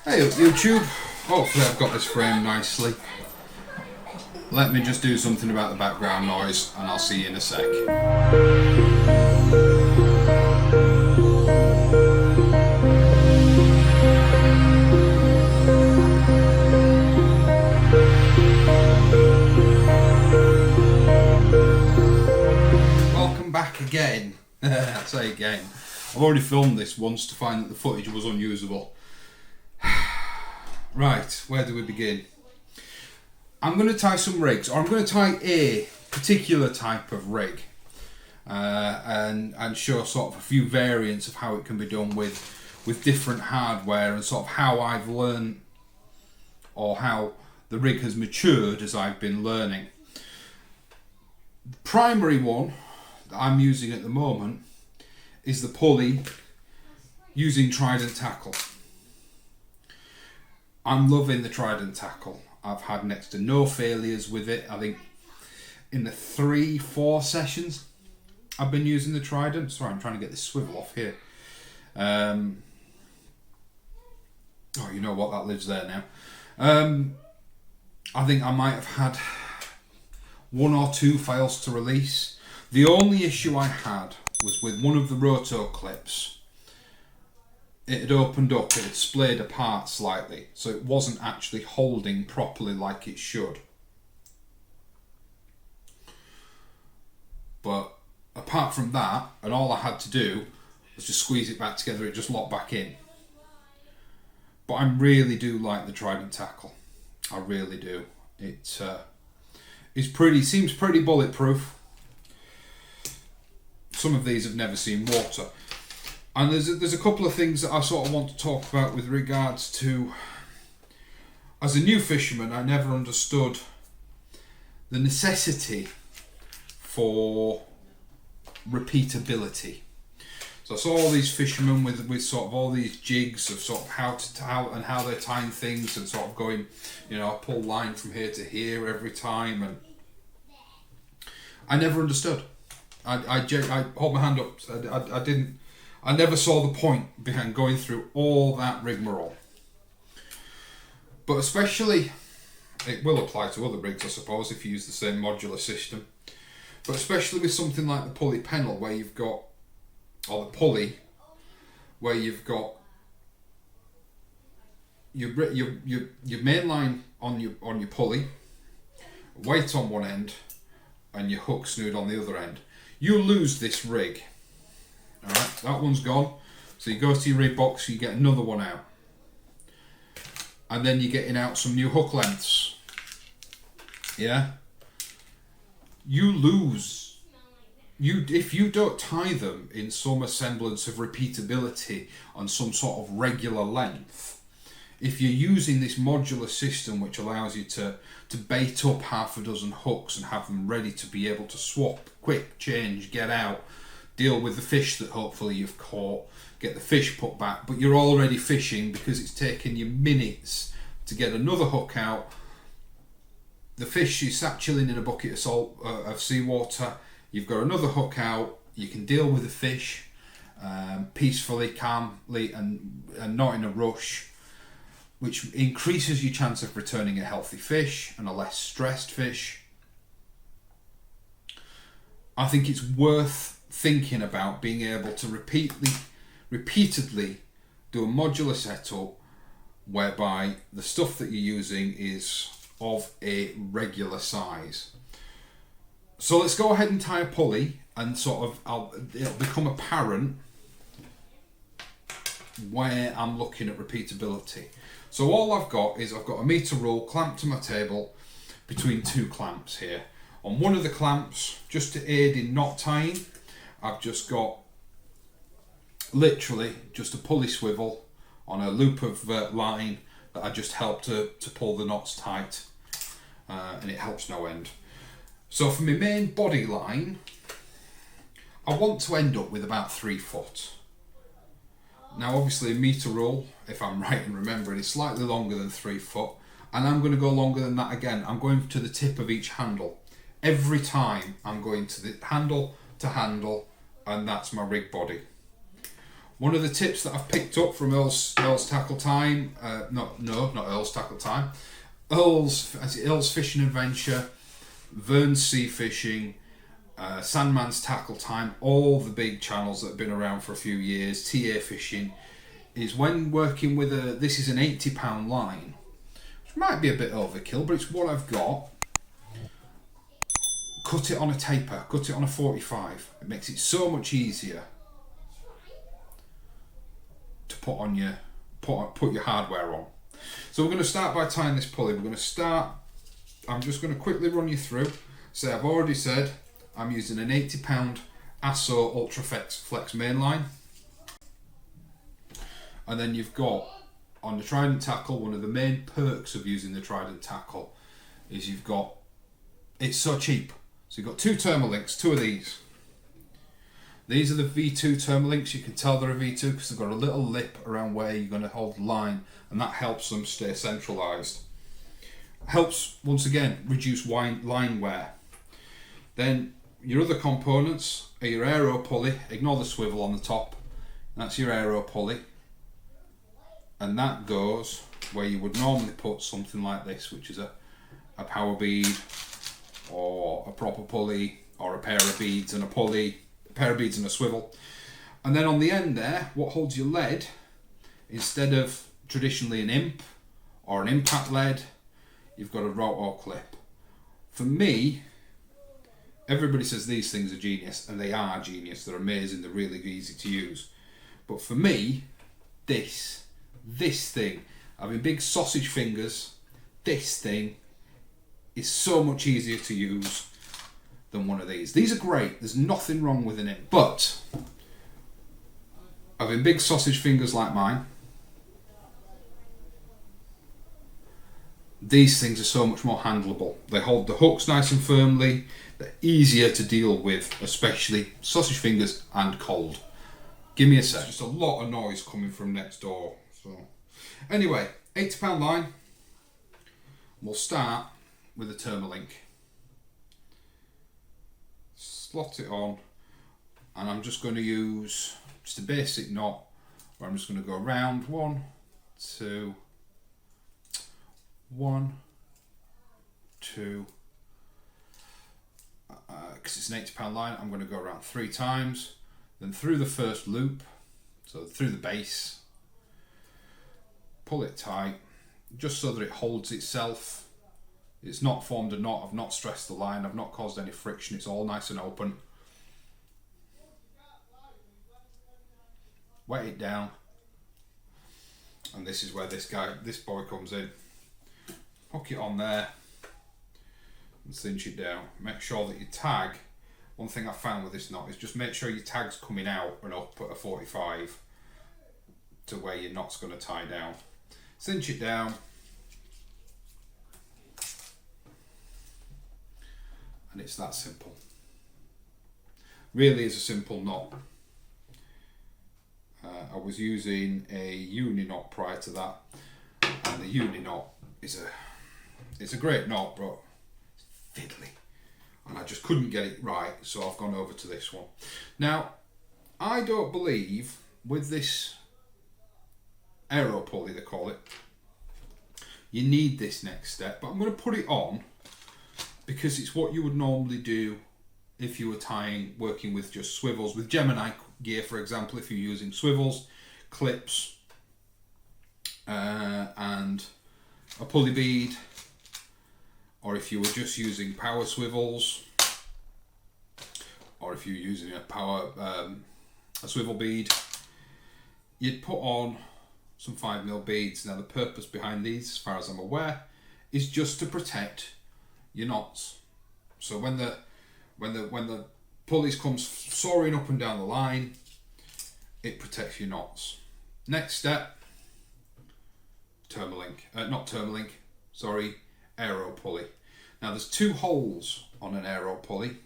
Hey up YouTube, hopefully I've got this framed nicely. Let me just do something about the background noise and I'll see you in a sec. Welcome back again. I say again. I've already filmed this once to find that the footage was unusable. Right, where do we begin? I'm going to tie some rigs, or I'm going to tie a particular type of rig and show sort of a few variants of how it can be done with different hardware and sort of how I've learned or how the rig has matured as I've been learning. The primary one that I'm using at the moment is the pulley using trident tackle. I'm loving the trident tackle. I've had next to no failures with it. I think in the 3-4 sessions I've been using the trident. Sorry, I'm trying to get this swivel off here. Oh, you know what, that lives there now. I think I might have had 1 or 2 fails to release. The only issue I had was with one of the roto clips. It had opened up, it had splayed apart slightly, so it wasn't actually holding properly like it should. But apart from that, and all I had to do was just squeeze it back together, it just locked back in. But I really do like the trident tackle. I really do. It seems pretty bulletproof. Some of these have never seen water. And there's a couple of things that I sort of want to talk about with regards to, as a new fisherman, I never understood the necessity for repeatability. So I saw all these fishermen with sort of all these jigs of sort of how they're tying things and sort of going, you know, I pull line from here to here every time, and I never understood. I hold my hand up. I never saw the point behind going through all that rigmarole. But especially, it will apply to other rigs, I suppose, if you use the same modular system. But especially with something like the pulley panel, where you've got, or the pulley, where you've got your main line on your pulley, weight on one end, and your hook snood on the other end. You lose this rig. Alright, that one's gone. So you go to your rig box, you get another one out. And then you're getting out some new hook lengths. Yeah? You lose. If you don't tie them in some semblance of repeatability on some sort of regular length, if you're using this modular system which allows you to bait up half a dozen hooks and have them ready to be able to swap, quick, change, get out, deal with the fish that hopefully you've caught, get the fish put back, but you're already fishing because it's taken you minutes to get another hook out. The fish is sat chilling in a bucket of salt, of seawater. You've got another hook out. You can deal with the fish peacefully, calmly, and not in a rush, which increases your chance of returning a healthy fish and a less stressed fish. I think it's worth thinking about being able to repeatedly do a modular setup whereby the stuff that you're using is of a regular size. So let's go ahead and tie a pulley, and sort of it'll become apparent where I'm looking at repeatability. So all I've got a meter rule clamped to my table between 2 clamps here. On one of the clamps, just to aid in knot tying, I've just got literally just a pulley swivel on a loop of line that I just help to pull the knots tight, and it helps no end. So for my main body line, I want to end up with about 3 foot. Now obviously a meter rule, if I'm right in remembering, is slightly longer than 3 foot, and I'm going to go longer than that again. I'm going to the tip of each handle. Every time I'm going to the handle to handle, and that's my rig body. One of the tips that I've picked up from Earl's Tackle Time, not Earl's Tackle Time, Earl's Fishing Adventure, Vern's Sea Fishing, Sandman's Tackle Time, all the big channels that have been around for a few years, TA Fishing, is when working with this is an 80-pound line, which might be a bit overkill, but it's what I've got. Cut it on a taper, cut it on a 45. It makes it so much easier to put on your put your hardware on. So we're going to start by tying this pulley. I'm just going to quickly run you through. So I've already said I'm using an 80-pound ASSO Ultra Flex mainline. And then you've got, on the Trident tackle, one of the main perks of using the Trident tackle is it's so cheap. So you've got 2 Thermalinks, 2 of these. These are the V2 Thermalinks. You can tell they're a V2 because they've got a little lip around where you're going to hold the line, and that helps them stay centralised. Helps, once again, reduce line wear. Then your other components are your aero pulley. Ignore the swivel on the top. That's your aero pulley. And that goes where you would normally put something like this, which is a power bead or a proper pulley or a pair of beads and a pulley. Pair of beads and a swivel. And then on the end there, what holds your lead, instead of traditionally an imp or an impact lead, you've got a rotor clip. For me, everybody says these things are genius, and they are genius. They're amazing, they're really easy to use. But for me, this thing, having big sausage fingers, this thing is so much easier to use than one of these. These are great, there's nothing wrong with an imp, but having big sausage fingers like mine, these things are so much more handleable. They hold the hooks nice and firmly, they're easier to deal with, especially sausage fingers and cold. Give me a sec. Just a lot of noise coming from next door. So anyway, 80-pound line. We'll start with a Thermalink. Slot it on, and I'm just going to use just a basic knot where I'm just going to go around 1, 2, 1, 2, because it's an 80-pound line, I'm going to go around 3 times, then through the first loop, so through the base, pull it tight just so that it holds itself. It's not formed a knot, I've not stressed the line, I've not caused any friction, it's all nice and open. Wet it down, and this is where this boy comes in. Hook it on there and cinch it down. Make sure that your tag, one thing I found with this knot is just make sure your tag's coming out and up at a 45 to where your knot's going to tie down. Cinch it down. And it's that simple. Really is a simple knot. I was using a uni knot prior to that, and the uni knot is a great knot, but it's fiddly, and I just couldn't get it right, so I've gone over to this one. Now, I don't believe with this aero pulley, they call it, you need this next step, but I'm going to put it on because it's what you would normally do if you were working with just swivels. With Gemini gear, for example, if you're using swivels, clips, and a pulley bead, or if you were just using power swivels, or if you're using a swivel bead, you'd put on some 5mm beads. Now the purpose behind these, as far as I'm aware, is just to protect your knots. So when the pulleys comes soaring up and down the line, it protects your knots. Next step, aero pulley. Now there's 2 holes on an aero pulley.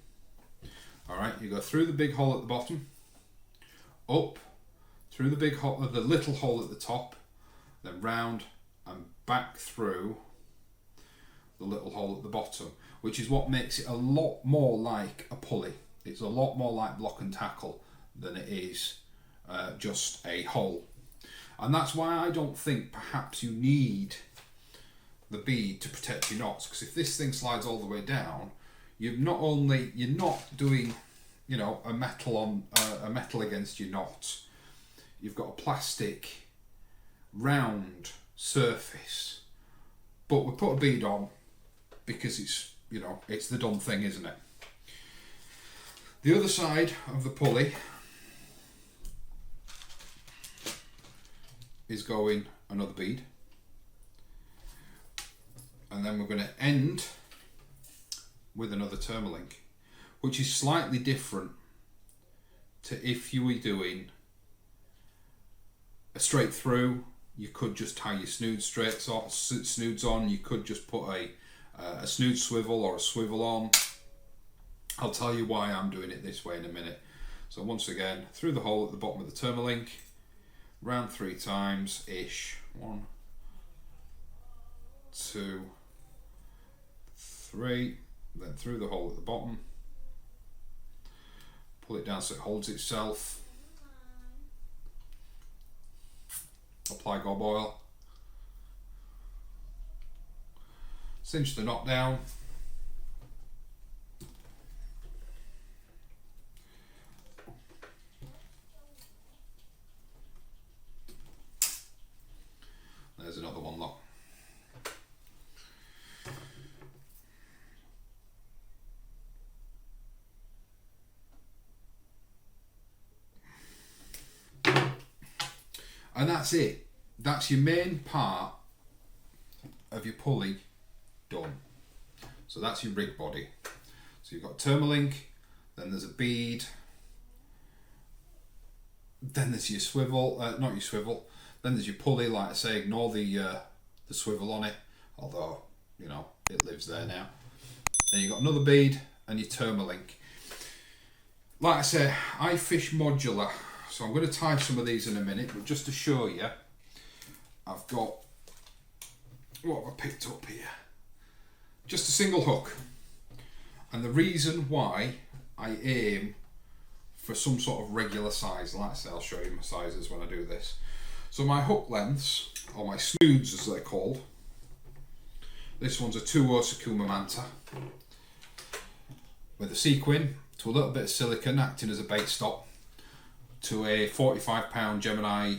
All right, you go through the big hole at the bottom, up through the big hole, the little hole at the top, then round and back through the little hole at the bottom, which is what makes it a lot more like a pulley. It's a lot more like block and tackle than it is just a hole. And that's why I don't think perhaps you need the bead to protect your knots, because if this thing slides all the way down, you're not doing, you know, a metal against your knots. You've got a plastic round surface, but we put a bead on because it's, you know, it's the done thing, isn't it? The other side of the pulley is going another bead, and then we're going to end with another termalink, which is slightly different to if you were doing a straight through. You could just tie your snoods on. You could just put a snood swivel or a swivel on. I'll tell you why I'm doing it this way in a minute. So once again, through the hole at the bottom of the termalink, round 3 times ish. 1, 2, 3. Then through the hole at the bottom, pull it down so it holds itself. Apply gob oil. Cinch the knot down. There's another one, look. And that's it. That's your main part of your pulley done. So that's your rig body. So you've got termalink, then there's a bead, then there's your swivel, not your swivel, then there's your pulley. Like I say, ignore the swivel on it, although, you know, it lives there now. Then you've got another bead and your termalink. Like I say, I fish modular. So I'm going to tie some of these in a minute, but just to show you, I've got, what have I picked up here? Just a single hook. And the reason why I aim for some sort of regular size, like I say, I'll show you my sizes when I do this. So my hook lengths, or my snoods as they're called, this one's a 2/0 Sakuma Manta with a sequin to a little bit of silicone acting as a bait stop, to a 45-pound Gemini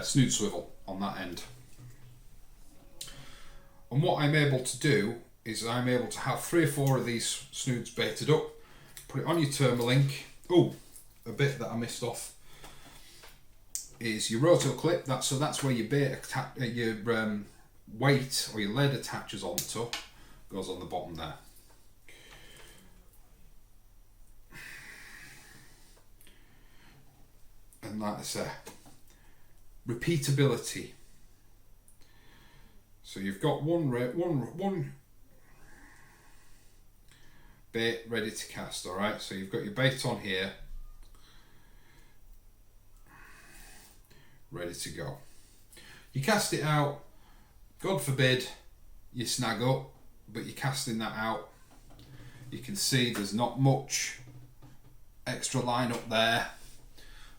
snood swivel on that end. And what I'm able to do is I'm able to have 3 or 4 of these snoods baited up, put it on your termalink. Oh, a bit that I missed off is your roto clip. That's where your bait your weight or your lead attaches onto, goes on the bottom there. And like I say, repeatability. So you've got one bait ready to cast, all right? So you've got your bait on here, ready to go. You cast it out, God forbid you snag up, but you're casting that out. You can see there's not much extra line up there,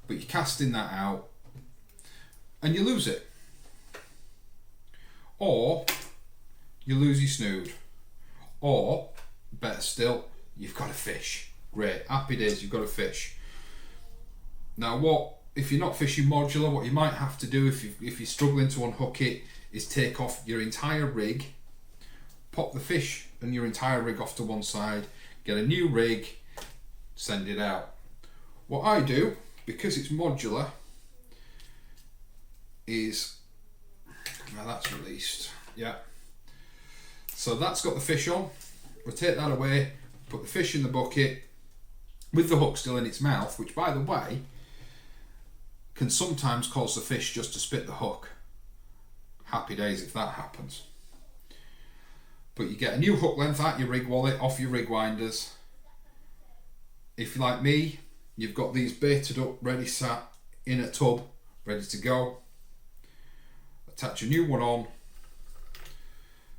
but you're casting that out and you lose it. Or you lose your snood. Or, better still, you've got a fish. Great, happy days, you've got a fish. Now what, if you're not fishing modular, what you might have to do if you're struggling to unhook it is take off your entire rig, pop the fish and your entire rig off to one side, get a new rig, send it out. What I do, because it's modular, is, now that's released, yeah. So that's got the fish on, we'll take that away, put the fish in the bucket, with the hook still in its mouth, which by the way, can sometimes cause the fish just to spit the hook. Happy days if that happens. But you get a new hook length out your rig wallet, off your rig winders. If you're like me, you've got these baited up, ready sat in a tub, ready to go. Attach a new one on,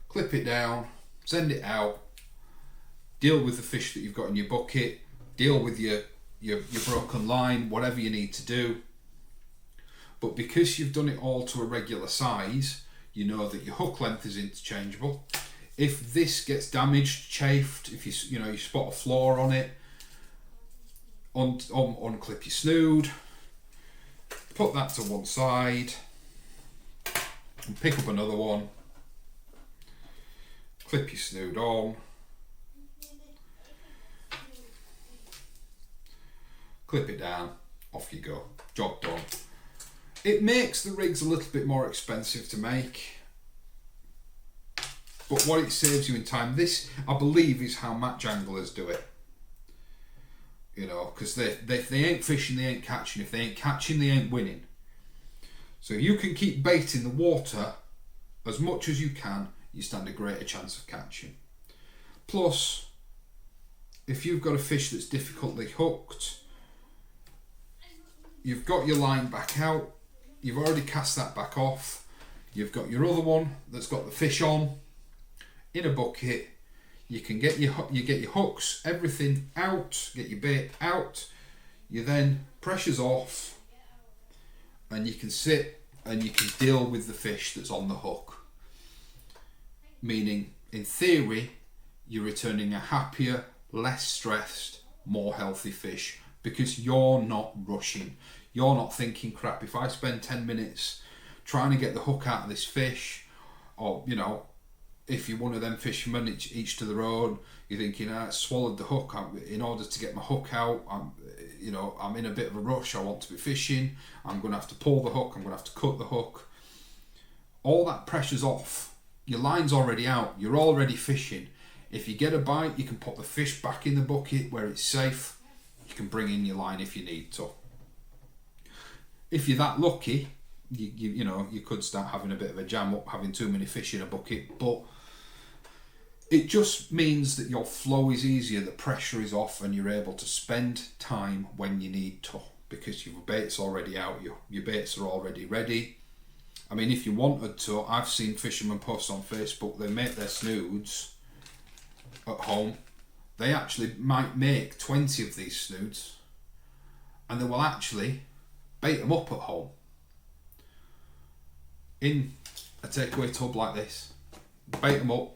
clip it down, send it out, deal with the fish that you've got in your bucket, deal with your broken line, whatever you need to do, But because you've done it all to a regular size, you know that your hook length is interchangeable. If this gets damaged, chafed, if you spot a flaw on it, unclip your snood, put that to one side, and pick up another one, clip your snood on, clip it down, off you go, job done. It makes the rigs a little bit more expensive to make, but what it saves you in time, this I believe is how match anglers do it. You know, because if they ain't fishing, they ain't catching. If they ain't catching, they ain't winning. So if you can keep bait in the water as much as you can, you stand a greater chance of catching. Plus, if you've got a fish that's difficultly hooked, you've got your line back out, you've already cast that back off, you've got your other one that's got the fish on in a bucket. You can get your hooks, everything out, get your bait out. You then pressure's off, and you can sit and you can deal with the fish that's on the hook. Meaning, in theory, you're returning a happier, less stressed, more healthy fish because you're not rushing. You're not thinking, crap, if I spend 10 minutes trying to get the hook out of this fish, or if you're one of them fishermen, each to their own, you're thinking, I swallowed the hook. In order to get my hook out, I'm in a bit of a rush. I want to be fishing. I'm going to have to pull the hook. I'm going to have to cut the hook. All that pressure's off. Your line's already out. You're already fishing. If you get a bite, you can put the fish back in the bucket where it's safe. You can bring in your line if you need to. If you're that lucky, you could start having a bit of a jam up, having too many fish in a bucket, but it just means that your flow is easier, the pressure is off, and you're able to spend time when you need to because your bait's already out, your baits are already ready. I mean, if you wanted to, I've seen fishermen post on Facebook, they make their snoods at home. They actually might make 20 of these snoods, and they will actually bait them up at home in a takeaway tub like this, bait them up,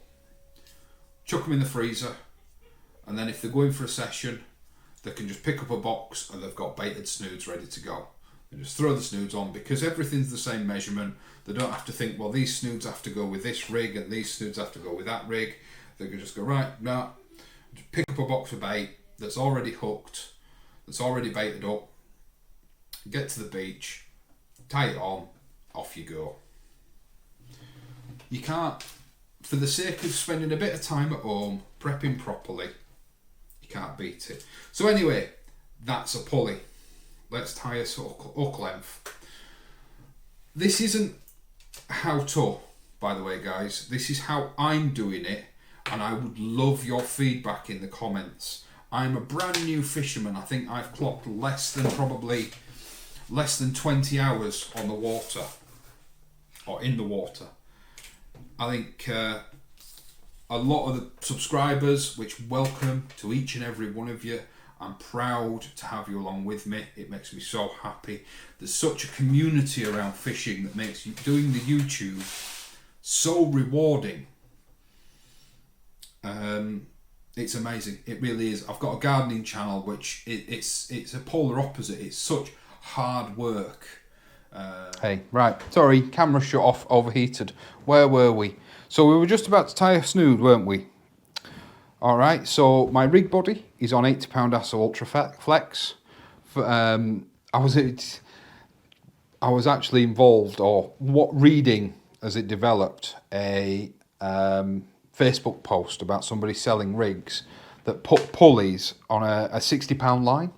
chuck them in the freezer, and then if they're going for a session, they can just pick up a box and they've got baited snoods ready to go. They just throw the snoods on because everything's the same measurement. They don't have to think, well, these snoods have to go with this rig and these snoods have to go with that rig. They can just go, right, no, just pick up a box of bait that's already hooked, that's already baited up, get to the beach, tie it on, off you go. You can't, for the sake of spending a bit of time at home, prepping properly, you can't beat it. So anyway, that's a pulley. Let's tie a hook length. This isn't how to, by the way, guys. This is how I'm doing it, and I would love your feedback in the comments. I'm a brand new fisherman. I think I've clocked less than 20 hours on the water, or in the water. I think a lot of the subscribers, which welcome to each and every one of you. I'm proud to have you along with me. It makes me so happy. There's such a community around fishing that makes you doing the YouTube so rewarding. It's amazing. It really is. I've got a gardening channel, which it's a polar opposite. It's such hard work. Hey, right. Sorry, camera shut off, overheated. Where were we? So we were just about to tie a snood, weren't we? All right. So my rig body is on 80-pound ASSA Ultra Flex. I was actually involved, or reading as it developed, a Facebook post about somebody selling rigs that put pulleys on a 60-pound line,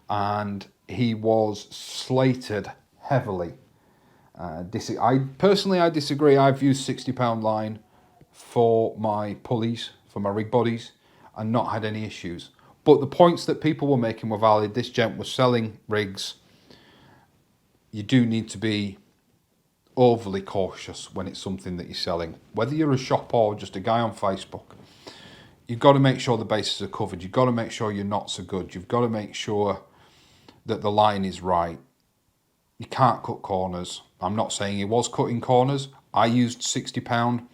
and he was slated heavily. I personally disagree. I've used 60-pound line for my pulleys, for my rig bodies, and not had any issues. But the points that people were making were valid. This gent was selling rigs. You do need to be overly cautious when it's something that you're selling. Whether you're a shop or just a guy on Facebook, you've got to make sure the bases are covered. You've got to make sure your knots are good. You've got to make sure that the line is right. You can't cut corners. I'm not saying he was cutting corners. I used £60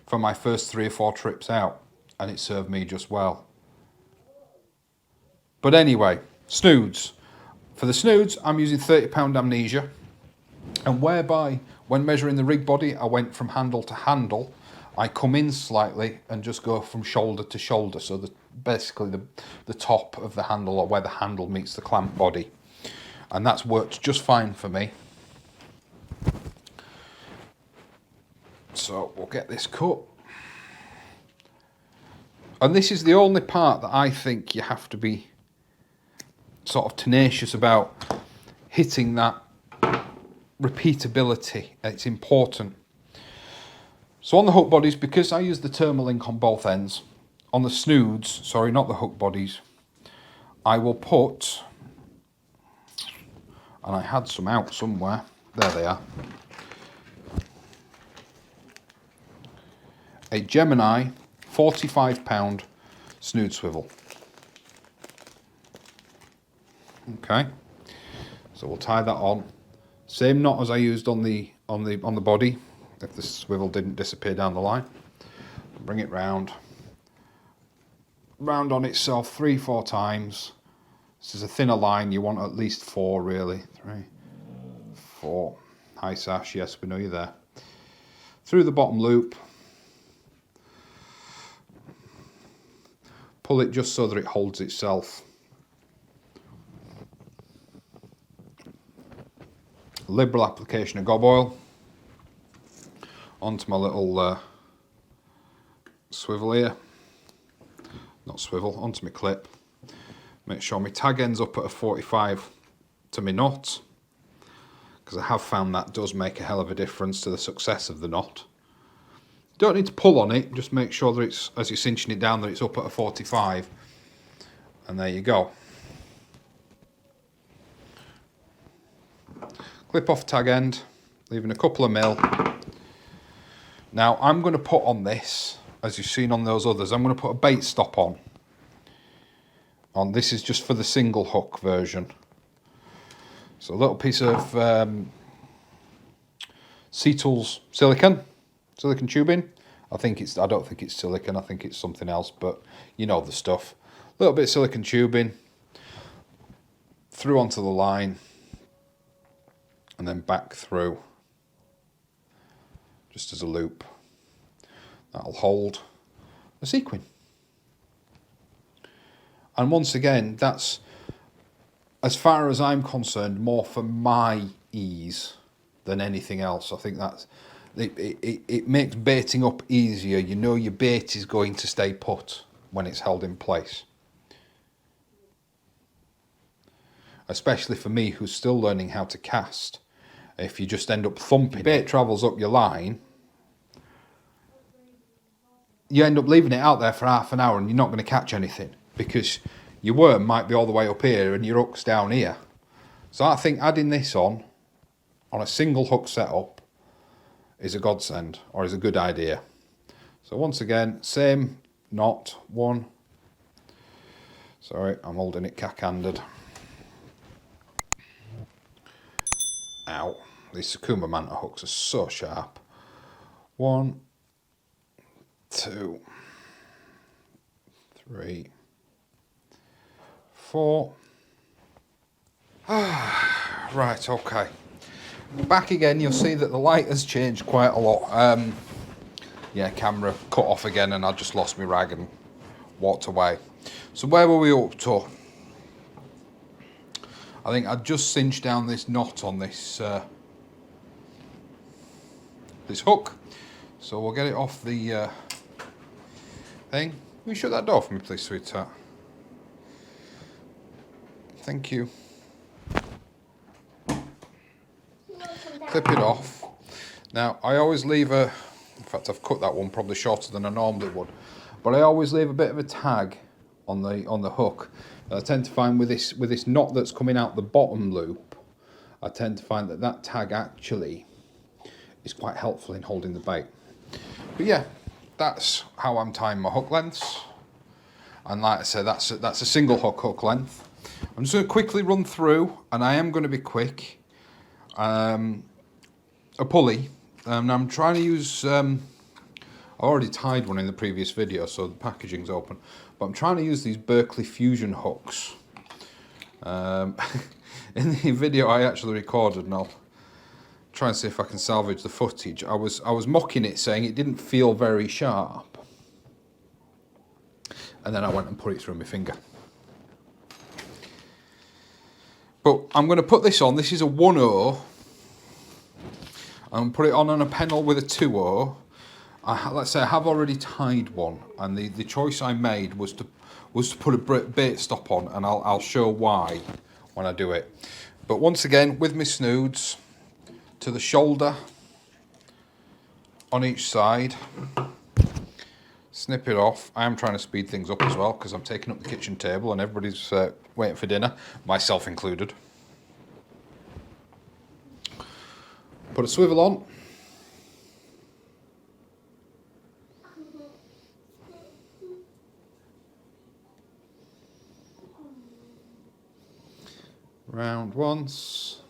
for my first 3 or 4 trips out, and it served me just well. But anyway, snoods. For the snoods, I'm using £30 amnesia, and whereby when measuring the rig body, I went from handle to handle. I come in slightly and just go from shoulder to shoulder, so basically the top of the handle, or where the handle meets the clamp body. And that's worked just fine for me. So we'll get this cut. And this is the only part that I think you have to be sort of tenacious about, hitting that repeatability. It's important. So on the hook bodies, because I use the Thermalink on both ends, on the snoods, sorry, not the hook bodies, I will put, and I had some out somewhere, there they are, a Gemini 45 snood swivel. Okay, so we'll tie that on. Same knot as I used on the body, if the swivel didn't disappear down the line. Bring it round on itself 3-4 times. This is a thinner line, you want at least 4 really. 3, 4. Hi Sash, yes, we know you're there. Through the bottom loop. Pull it just so that it holds itself. Liberal application of gob oil onto my little swivel here. Not swivel, onto my clip. Make sure my tag ends up at a 45 to my knot, because I have found that does make a hell of a difference to the success of the knot. Don't need to pull on it, just make sure that it's, as you're cinching it down, that it's up at a 45. And there you go. Clip off tag end, leaving a couple of mil. Now I'm going to put on this, as you've seen on those others, I'm going to put a bait stop on. This is just for the single hook version. So a little piece of Sea-Tools silicone tubing. I don't think it's silicone, I think it's something else, but you know the stuff. A little bit of silicone tubing through onto the line, and then back through, just as a loop. That'll hold a sequin. And once again, that's, as far as I'm concerned, more for my ease than anything else. I think that's, it makes baiting up easier. You know your bait is going to stay put when it's held in place. Especially for me, who's still learning how to cast. If you just end up thumping, bait travels up your line, you end up leaving it out there for half an hour and you're not going to catch anything, because your worm might be all the way up here and your hook's down here. So I think adding this on a single hook setup is a godsend, or is a good idea. So once again, same knot, one. Sorry, I'm holding it cack-handed. Ow. These Sakuma Manta hooks are so sharp. 1, 2, 3, 4. Right, okay. Back again, you'll see that the light has changed quite a lot. Yeah, camera cut off again and I just lost my rag and walked away. So where were we up to? I think I just cinched down this knot on this this hook. So we'll get it off the thing. Will you shut that door for me, please, sweetheart? Thank you. Clip it off. Now, I always leave in fact, I've cut that one probably shorter than I normally would, but I always leave a bit of a tag on the hook. I tend to find with this knot that's coming out the bottom loop, I tend to find that tag actually is quite helpful in holding the bait. But yeah, that's how I'm tying my hook lengths. And like I said, that's a single hook length. I'm just going to quickly run through, and I am going to be quick. a pulley, and I'm trying to use, I already tied one in the previous video, so the packaging's open, but I'm trying to use these Berkeley Fusion hooks. In the video I actually recorded, and I'll try and see if I can salvage the footage, I was mocking it, saying it didn't feel very sharp, and then I went and put it through my finger. But I'm going to put this on. This is a 1/0. I'm put it on a pennel with a 2/0. Let's say I have already tied one, and the choice I made was to put a bait stop on, and I'll show why when I do it. But once again, with my snoods, to the shoulder on each side, snip it off. I am trying to speed things up as well, because I'm taking up the kitchen table and everybody's waiting for dinner, myself included. Put a swivel on. Round once,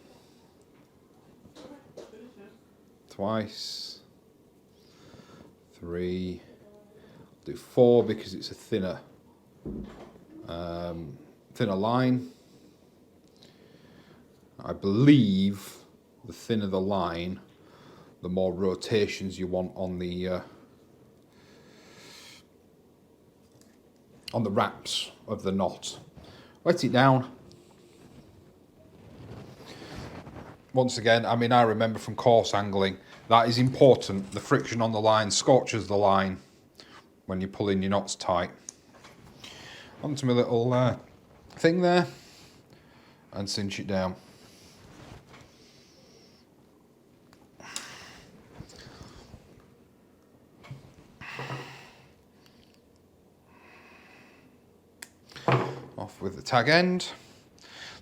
twice, 3, do 4 because it's a thinner line. I believe the thinner the line, the more rotations you want on the wraps of the knot. Wet it down. Once again, I mean, I remember from coarse angling, that is important. The friction on the line scorches the line when you're pulling your knots tight. Onto my little thing there, and cinch it down. Off with the tag end.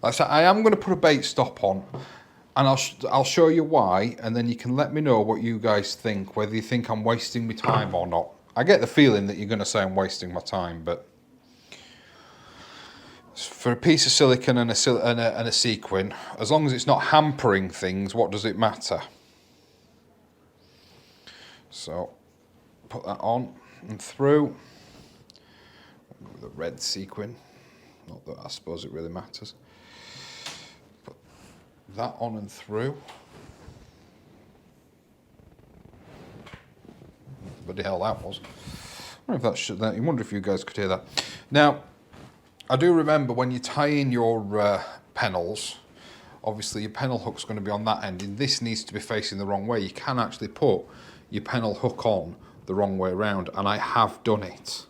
Like I said, I am going to put a bait stop on, and I'll show you why, and then you can let me know what you guys think, whether you think I'm wasting my time or not. I get the feeling that you're going to say I'm wasting my time, but for a piece of silicone and a sequin, as long as it's not hampering things, what does it matter? So put that on and through with the red sequin. Not that I suppose it really matters. Put that on and through. Bloody hell that was. I wonder if that. You wonder if you guys could hear that. Now, I do remember when you tie in your pennels, obviously your pennel hook's going to be on that end, and this needs to be facing the wrong way. You can actually put your pennel hook on the wrong way around, and I have done it.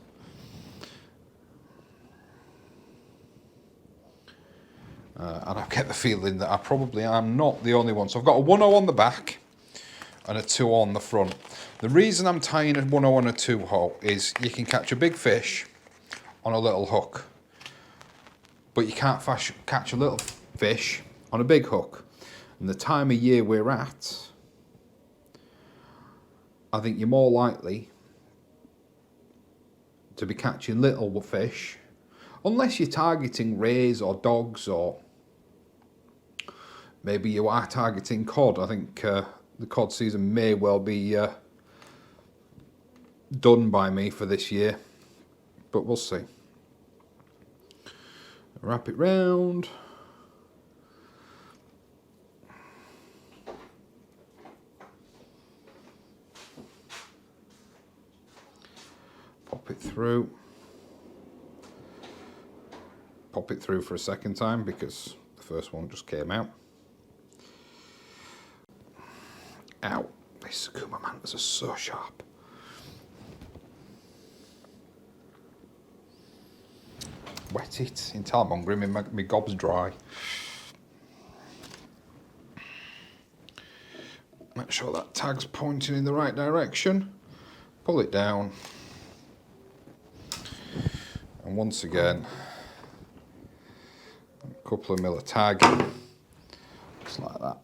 And I get the feeling that I probably am not the only one. So I've got a 1/0 on the back and a 2/0 on the front. The reason I'm tying a 1/0 and a 2/0 is you can catch a big fish on a little hook, but you can't catch a little fish on a big hook. And the time of year we're at, I think you're more likely to be catching little fish, unless you're targeting rays or dogs, or maybe you are targeting cod. I think the cod season may well be done by me for this year, but we'll see. Wrap it round. Pop it through. Pop it through for a second time because the first one just came out. Ow, these Sakuma mantas are so sharp. Wet it until I'm hungry, my gob's dry. Make sure that tag's pointing in the right direction. Pull it down. And once again, a couple of mil of tag, just like that.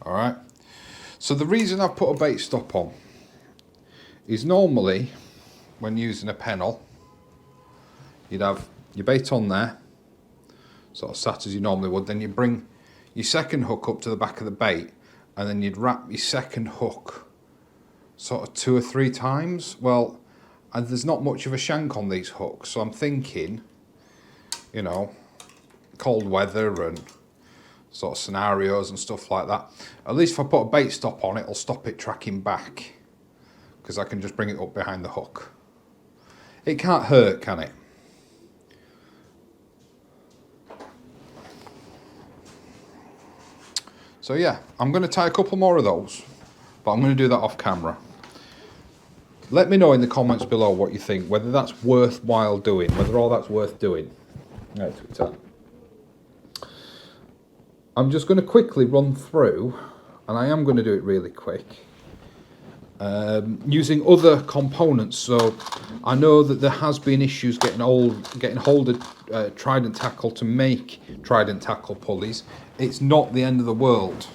Alright, so the reason I've put a bait stop on is normally when using a pennel, you'd have your bait on there, sort of sat as you normally would. Then you bring your second hook up to the back of the bait, and then you'd wrap your second hook sort of 2 or 3 times. Well, and there's not much of a shank on these hooks, so I'm thinking, you know, cold weather and sort of scenarios and stuff like that. At least if I put a bait stop on it, it'll stop it tracking back, because I can just bring it up behind the hook. It can't hurt, can it? So yeah, I'm going to tie a couple more of those, but I'm going to do that off camera. Let me know in the comments below what you think, whether that's worthwhile doing, whether all that's worth doing. Right, I'm just going to quickly run through, and I am going to do it really quick, using other components. So I know that there has been issues getting hold of Trident tackle to make Trident tackle pulleys. It's not the end of the world.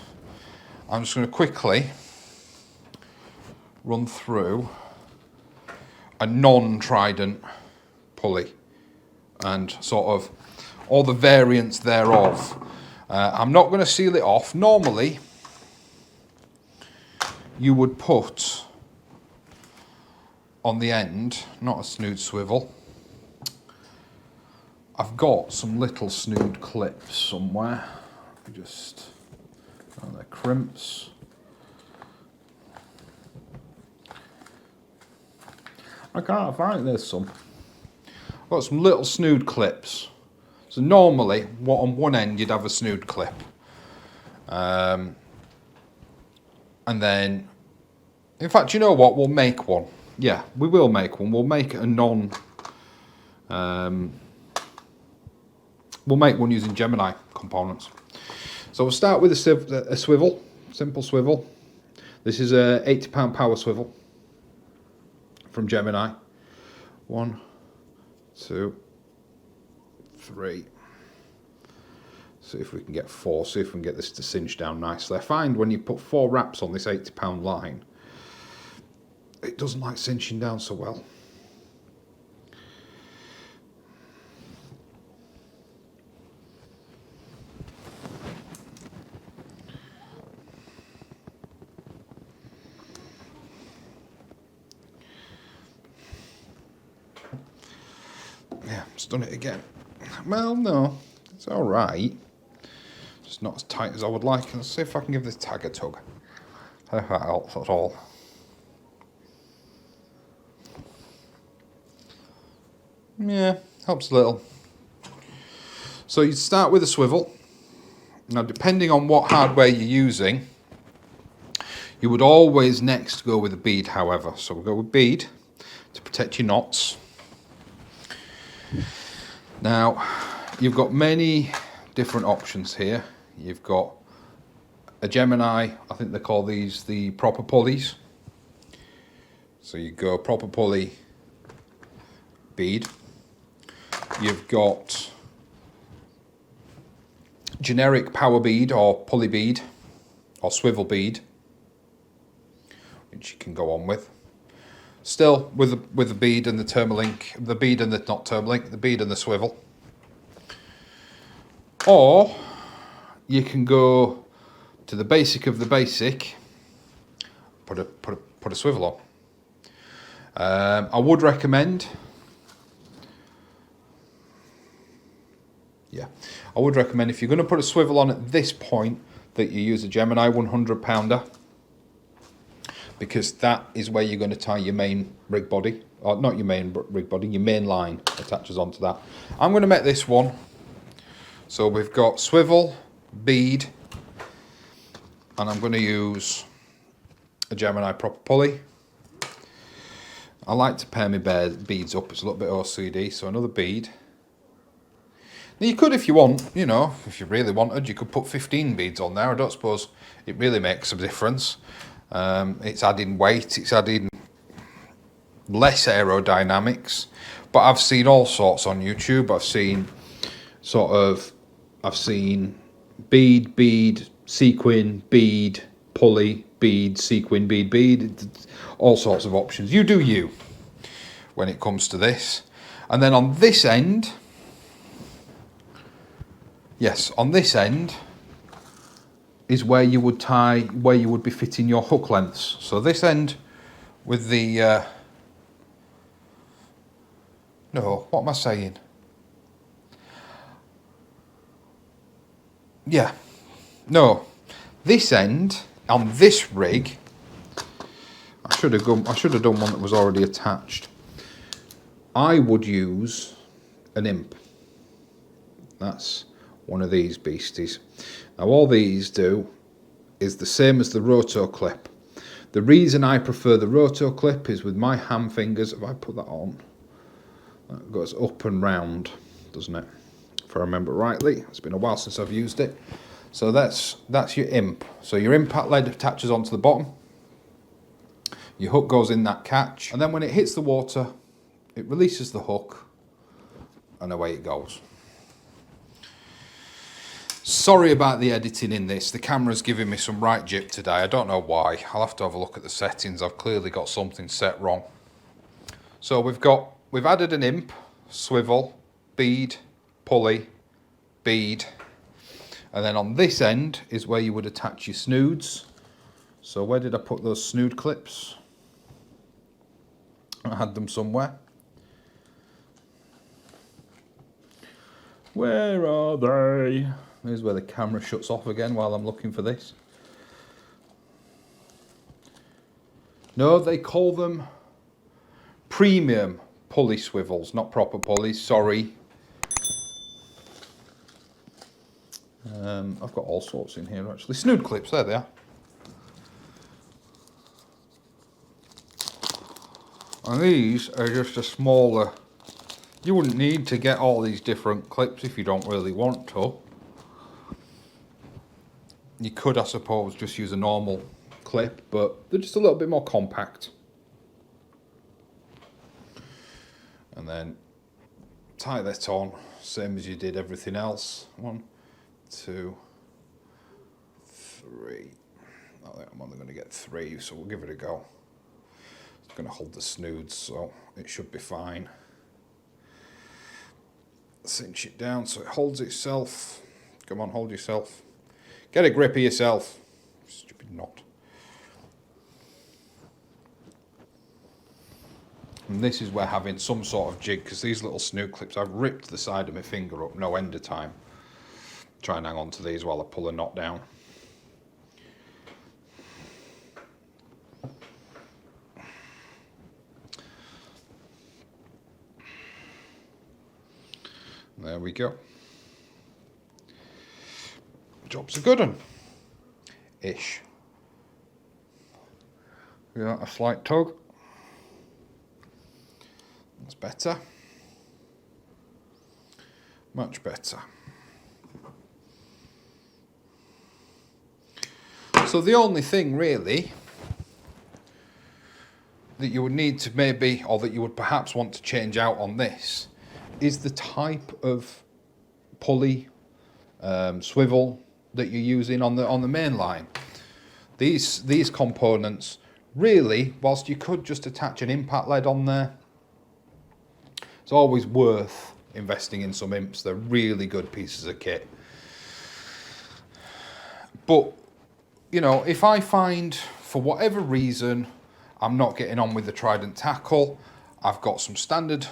I'm just going to quickly run through a non-Trident pulley and sort of all the variants thereof. I'm not going to seal it off. Normally, you would put on the end, not a snood swivel. I've got some little snood clips somewhere. Just, oh, they're crimps. I can't find, there's some. I've got some little snood clips. So normally, what on one end you'd have a snood clip. And then, in fact, you know what? We'll make one. Yeah, we will make one. We'll make a we'll make one using Gemini components. So we'll start with a swivel, simple swivel. This is a 80-pound power swivel from Gemini. 1, 2, 3. See if we can get 4. See if we can get this to cinch down nicely. I find when you put 4 wraps on this 80-pound line, it doesn't like cinching down so well. Yeah, just done it again. Well, no, it's all right. Just not as tight as I would like. Let's see if I can give this tag a tug. If that helps at all. Yeah, helps a little. So you start with a swivel. Now, depending on what hardware you're using, you would always next go with a bead, however. So we'll go with bead to protect your knots. Now, you've got many different options here. You've got a Gemini, I think they call these the proper pulleys. So you go proper pulley, bead. You've got generic power bead or pulley bead or swivel bead, which you can go on with. Still with the bead and the Thermalink, the bead and the not Thermalink, the bead and the swivel. Or you can go to the basic of the basic, put a swivel on. I would recommend, if you're going to put a swivel on at this point, that you use a Gemini 100-pounder, because that is where you're going to tie your main rig body, or not your main rig body, your main line attaches onto that. I'm going to make this one. So we've got swivel, bead, and I'm going to use a Gemini proper pulley. I like to pair my beads up, it's a little bit OCD, so another bead. Now you could, if you want, you know, if you really wanted, you could put 15 beads on there. I don't suppose it really makes a difference. It's adding weight, it's adding less aerodynamics, but I've seen all sorts on YouTube. I've seen bead, sequin, bead, pulley, bead, sequin, bead, all sorts of options. You do you when it comes to this. And then on this end, Yes, on this end is where you would tie, where you would be fitting your hook lengths. So this end with the, no, what am I saying? Yeah, no, this end on this rig, I should have done one that was already attached. I would use an imp. That's one of these beasties. Now all these do is the same as the roto clip. The reason I prefer the roto clip is with my hand fingers, if I put that on, that goes up and round, doesn't it? If I remember rightly. It's been a while since I've used it. So that's your imp. So your impact lead attaches onto the bottom. Your hook goes in that catch. And then when it hits the water, it releases the hook and away it goes. Sorry about the editing in this. The camera's giving me some right jip today. I don't know why. I'll have to have a look at the settings. I've clearly got something set wrong. So we've added an imp, swivel, bead, pulley, bead. And then on this end is where you would attach your snoods. So where did I put those snood clips? I had them somewhere. Where are they? Here's where the camera shuts off again while I'm looking for this. No, they call them premium pulley swivels, not proper pulleys, sorry. I've got all sorts in here actually. Snood clips, there they are. And these are just a smaller, you wouldn't need to get all these different clips if you don't really want to. You could, I suppose, just use a normal clip, but they're just a little bit more compact. And then tie that on, same as you did everything else. 1, 2, 3. I think I'm only going to get 3, so we'll give it a go. It's going to hold the snoods, so it should be fine. Cinch it down so it holds itself. Come on, hold yourself. Get a grip of yourself. Stupid knot. And this is where having some sort of jig, because these little snood clips, I've ripped the side of my finger up, no end of time. Try and hang on to these while I pull a knot down. There we go. Job's a good one. Ish. We got a slight tug. That's better. Much better. So the only thing really that you would need to maybe, or that you would perhaps want to change out on this, is the type of pulley, swivel that you're using on the main line. These components, really, whilst you could just attach an impact lead on there, it's always worth investing in some imps. They're really good pieces of kit. But, you know, if I find, for whatever reason, I'm not getting on with the Trident tackle, I've got some standard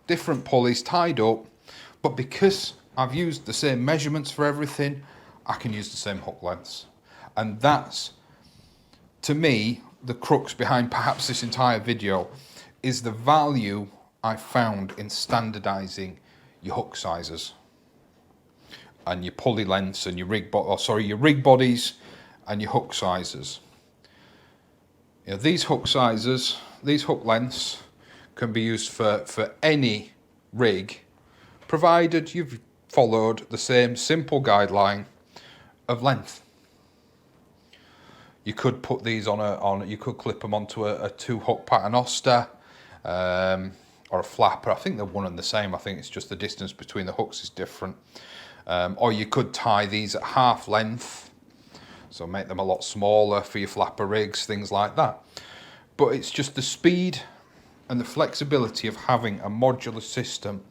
different pulleys tied up, but because I've used the same measurements for everything, I can use the same hook lengths. And that's, to me, the crux behind perhaps this entire video, is the value I found in standardizing your hook sizes and your pulley lengths and your rig bodies and your hook sizes. You know, these hook sizes, these hook lengths can be used for any rig, provided you've followed the same simple guideline of length. You could put these you could clip them onto a 2-hook paternoster, or a flapper. I think they're one and the same. I think it's just the distance between the hooks is different. Or you could tie these at half length, so make them a lot smaller for your flapper rigs, things like that. But it's just the speed and the flexibility of having a modular system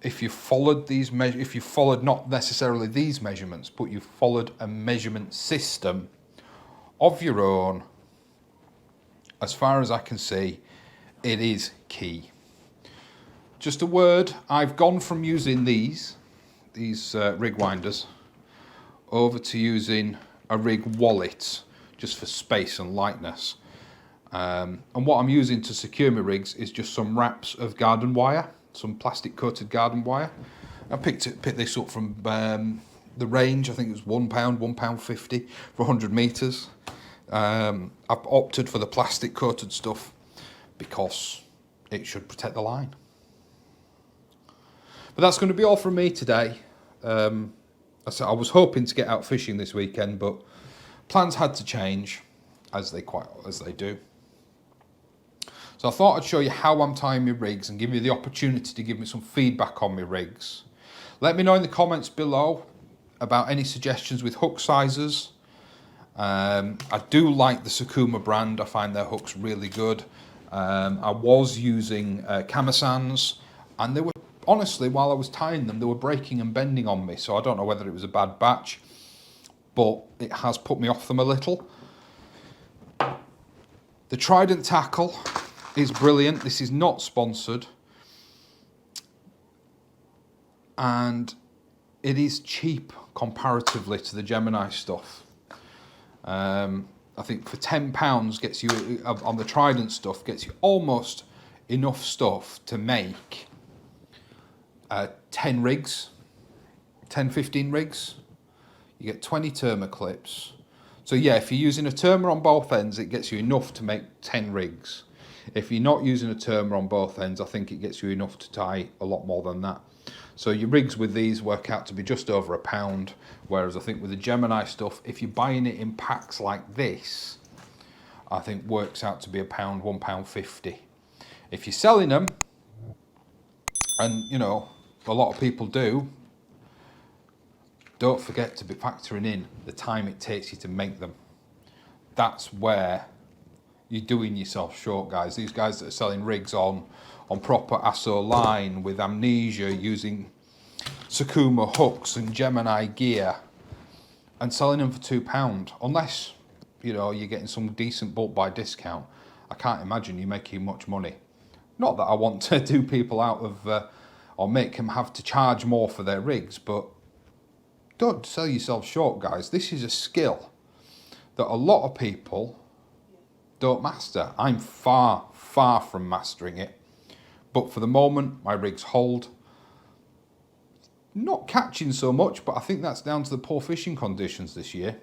if you followed these if you followed not necessarily these measurements, but you followed a measurement system of your own, as far as I can see, it is key. Just a word, I've gone from using these rig winders over to using a rig wallet just for space and lightness. And what I'm using to secure my rigs is just some wraps of garden wire, some plastic coated garden wire. I picked this up from the range. I think it was £1, £1.50 for 100 metres. I've opted for the plastic coated stuff because it should protect the line. But that's going to be all from me today. I was hoping to get out fishing this weekend, but plans had to change, as they do. So I thought I'd show you how I'm tying my rigs and give you the opportunity to give me some feedback on my rigs. Let me know in the comments below about any suggestions with hook sizes. I do like the Sakuma brand. I find their hooks really good. I was using Kamasans, and they were, honestly, while I was tying them, they were breaking and bending on me. So I don't know whether it was a bad batch, but it has put me off them a little. The Trident tackle is brilliant. This is not sponsored. And it is cheap comparatively to the Gemini stuff. I think for £10 gets you, on the Trident stuff, gets you almost enough stuff to make 10 rigs, 10, 15 rigs. You get 20 terma clips. So yeah, if you're using a terma on both ends, it gets you enough to make 10 rigs. If you're not using a terma on both ends, I think it gets you enough to tie a lot more than that. So your rigs with these work out to be just over £1, whereas I think with the Gemini stuff, if you're buying it in packs like this, I think works out to be £1, £1.50. If you're selling them, and you know, a lot of people do, don't forget to be factoring in the time it takes you to make them. That's where you're doing yourself short, guys. These guys that are selling rigs on proper ASSO line with Amnesia, using Sakuma hooks and Gemini gear, and selling them for £2, unless, you know, you're getting some decent bulk buy discount, I can't imagine you making much money. Not that I want to do people out of, or make them have to charge more for their rigs, but don't sell yourself short, guys. This is a skill that a lot of people don't master. I'm far, far from mastering it. But for the moment, my rigs hold. Not catching so much, but I think that's down to the poor fishing conditions this year.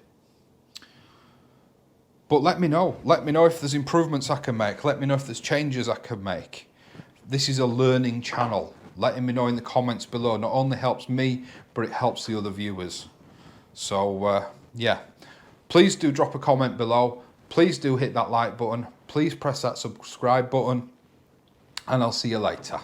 But let me know. Let me know if there's improvements I can make. Let me know if there's changes I can make. This is a learning channel. Letting me know in the comments below not only helps me, but it helps the other viewers. So, yeah. Please do drop a comment below. Please do hit that like button. Please press that subscribe button. And I'll see you later.